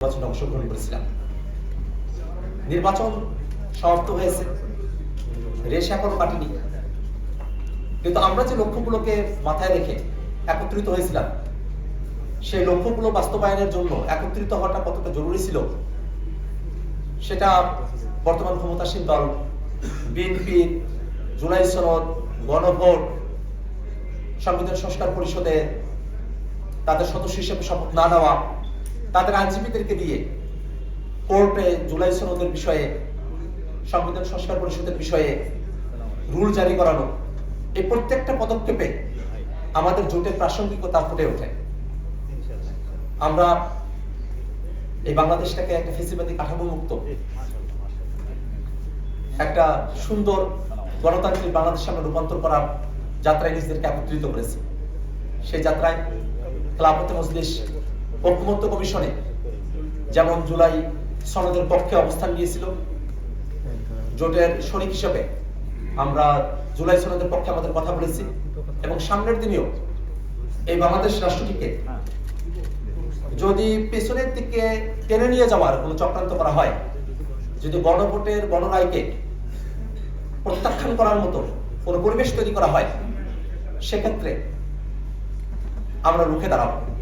নির্বাচনে অংশগ্রহণ করেছিলাম। নির্বাচন সমাপ্ত হয়েছে, রেশ এখনো কাটেনি, কিন্তু আমরা যে লক্ষ্যগুলোকে মাথায় রেখে একত্রিত হয়েছিলাম, সেই লক্ষ্যগুলো বাস্তবায়নের জন্য একত্রিত হওয়াটা কতটা জরুরি ছিল সেটা বর্তমান ক্ষমতাসীন দল বিএনপি জুলাই সনদ, গণভোট, সংবিধান সংস্কার পরিষদে তাদের সদস্য হিসেবে শপথ না নেওয়া, তাদের আইনজীবীদেরকে দিয়ে কোর্টে জুলাই সনদের বিষয়ে, সংবিধান সংস্কার পরিষদের বিষয়ে রুল জারি করানো, এই প্রত্যেকটা পদক্ষেপে আমাদের জোটের প্রাসঙ্গিকতা ফুটে ওঠে। আমরা এই বাংলাদেশটাকে একটা ফেসিবাদী কাঠামো মুক্ত একটা সুন্দর গণতান্ত্রিক বাংলাদেশ আমরা রূপান্তর করার যাত্রায় নিজেদেরকে একত্রিত করেছি। সেই যাত্রায় খেলাফতে মজলিস ঐক্যমত্য কমিশনে যেমন জুলাই সনদের পক্ষে অবস্থান নিয়েছিল, জোটের শরিক হিসেবে আমরা জুলাই সনদের পক্ষে আমাদের কথা বলেছি এবং সামনের দিনেও এই বাংলাদেশ রাষ্ট্রটিকে যদি পেছনের দিকে টেনে নিয়ে যাওয়ার কোনো চক্রান্ত করা হয়, যদি গণভোটের গণরায়কে প্রত্যাখ্যান করার মতো কোনো পরিবেশ তৈরি করা হয়, সেক্ষেত্রে আমরা রুখে দাঁড়াবো।